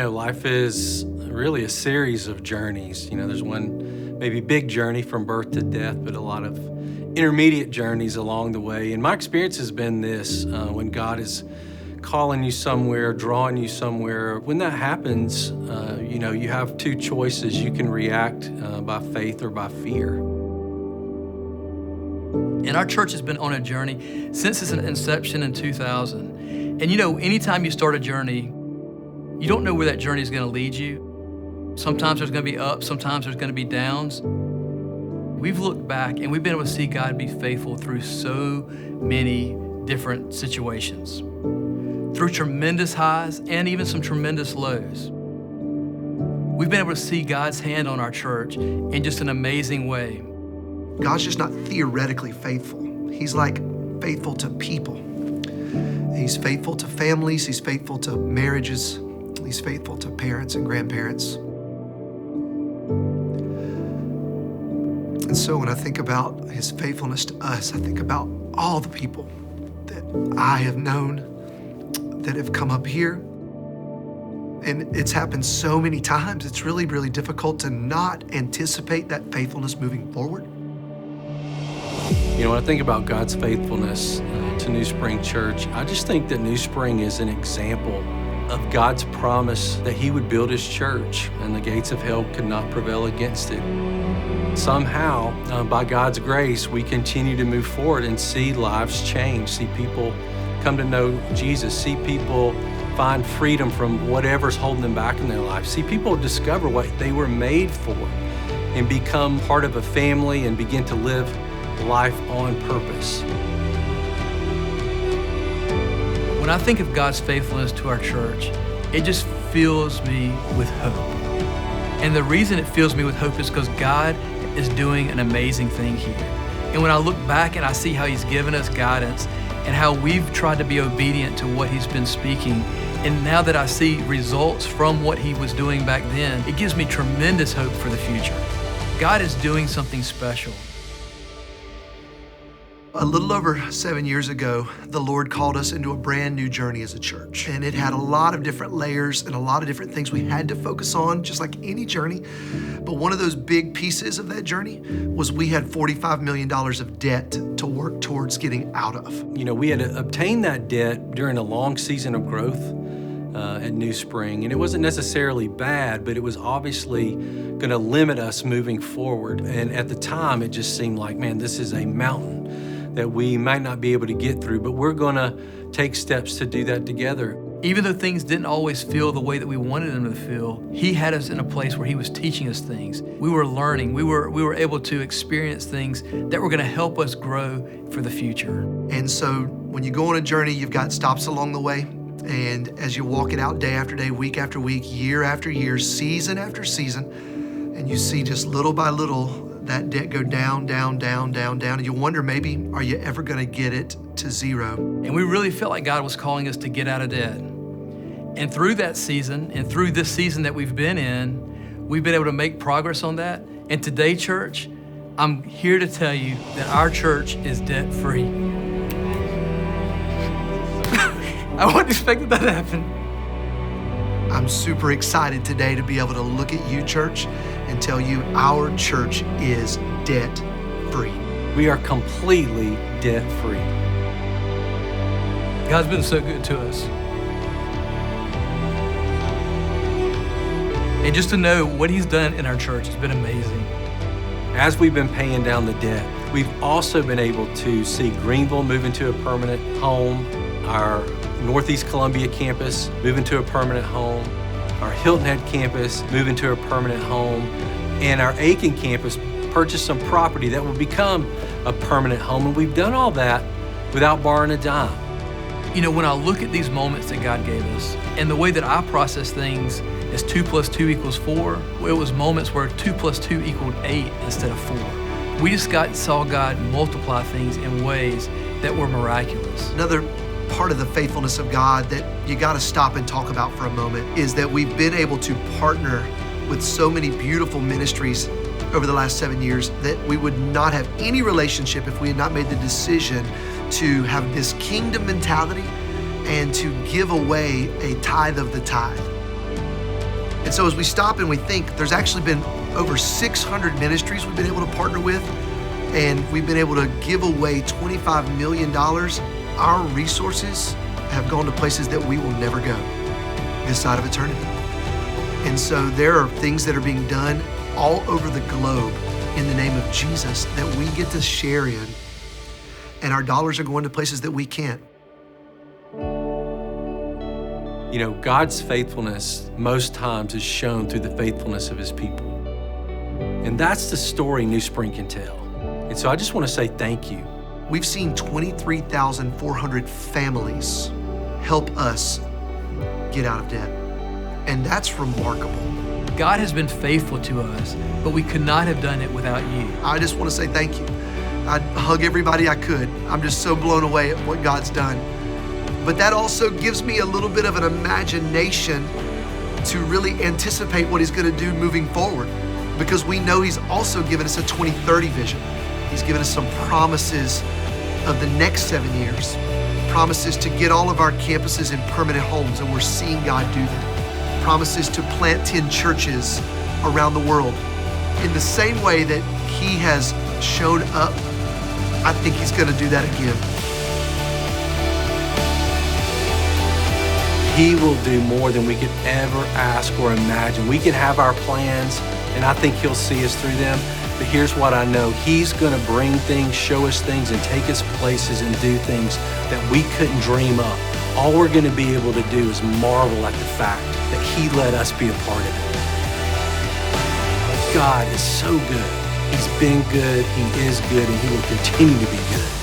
Life is really a series of journeys. There's one maybe big journey from birth to death, but a lot of intermediate journeys along the way. And my experience has been this, when God is calling you somewhere, drawing you somewhere, when that happens, you have two choices. You can react by faith or by fear. And our church has been on a journey since its inception in 2000. And anytime you start a journey, you don't know where that journey is going to lead you. Sometimes there's going to be ups, sometimes there's going to be downs. We've looked back and we've been able to see God be faithful through so many different situations, through tremendous highs and even some tremendous lows. We've been able to see God's hand on our church in just an amazing way. God's just not theoretically faithful. He's like faithful to people. He's faithful to families. He's faithful to marriages. He's faithful to parents and grandparents. And so when I think about his faithfulness to us, I think about all the people that I have known that have come up here. And it's happened so many times, it's really, really difficult to not anticipate that faithfulness moving forward. When I think about God's faithfulness to New Spring Church, I just think that New Spring is an example of God's promise that he would build his church and the gates of hell could not prevail against it. Somehow, by God's grace, we continue to move forward and see lives change, see people come to know Jesus, see people find freedom from whatever's holding them back in their life, see people discover what they were made for and become part of a family and begin to live life on purpose. When I think of God's faithfulness to our church, it just fills me with hope. And the reason it fills me with hope is because God is doing an amazing thing here. And when I look back and I see how he's given us guidance and how we've tried to be obedient to what he's been speaking, and now that I see results from what he was doing back then, it gives me tremendous hope for the future. God is doing something special. A little over 7 years ago, the Lord called us into a brand new journey as a church. And it had a lot of different layers and a lot of different things we had to focus on, just like any journey. But one of those big pieces of that journey was we had $45 million of debt to work towards getting out of. We had obtained that debt during a long season of growth at New Spring. And it wasn't necessarily bad, but it was obviously going to limit us moving forward. And at the time, it just seemed like, man, this is a mountain that we might not be able to get through, but we're gonna take steps to do that together. Even though things didn't always feel the way that we wanted them to feel, he had us in a place where he was teaching us things. We were learning, we were able to experience things that were gonna help us grow for the future. And so when you go on a journey, you've got stops along the way. And as you walk it out day after day, week after week, year after year, season after season, and you see just little by little that debt go down, down, down, down, down. And you wonder, maybe, are you ever gonna get it to zero? And we really felt like God was calling us to get out of debt. And through that season, and through this season that we've been in, we've been able to make progress on that. And today, church, I'm here to tell you that our church is debt-free. I wasn't expecting that to happen. I'm super excited today to be able to look at you, church, and tell you our church is debt-free. We are completely debt-free. God's been so good to us. And just to know what he's done in our church has been amazing. As we've been paying down the debt, we've also been able to see Greenville move into a permanent home, our Northeast Columbia campus move into a permanent home, our Hilton Head campus move into a permanent home, and our Aiken campus purchase some property that will become a permanent home. And we've done all that without borrowing a dime. When I look at these moments that God gave us and the way that I process things as 2 + 2 = 4, it was moments where 2 + 2 = 8 instead of 4. We just saw God multiply things in ways that were miraculous. Another part of the faithfulness of God that you got to stop and talk about for a moment is that we've been able to partner with so many beautiful ministries over the last 7 years that we would not have any relationship if we had not made the decision to have this kingdom mentality and to give away a tithe of the tithe. And so as we stop and we think, there's actually been over 600 ministries we've been able to partner with, and we've been able to give away $25 million. Our resources have gone to places that we will never go this side of eternity. And so there are things that are being done all over the globe in the name of Jesus that we get to share in, and our dollars are going to places that we can't. You know, God's faithfulness most times is shown through the faithfulness of his people. And that's the story New Spring can tell. And so I just want to say thank you. We've seen 23,400 families help us get out of debt. And that's remarkable. God has been faithful to us, but we could not have done it without you. I just want to say thank you. I'd hug everybody I could. I'm just so blown away at what God's done. But that also gives me a little bit of an imagination to really anticipate what he's going to do moving forward, because we know he's also given us a 2030 vision. He's given us some promises of the next 7 years, promises to get all of our campuses in permanent homes, and we're seeing God do that. Promises to plant 10 churches around the world. In the same way that he has shown up, I think he's going to do that again. He will do more than we could ever ask or imagine. We can have our plans, and I think he'll see us through them. But here's what I know. He's going to bring things, show us things, and take us places and do things that we couldn't dream up. All we're going to be able to do is marvel at the fact that he let us be a part of it. God is so good. He's been good, he is good, and he will continue to be good.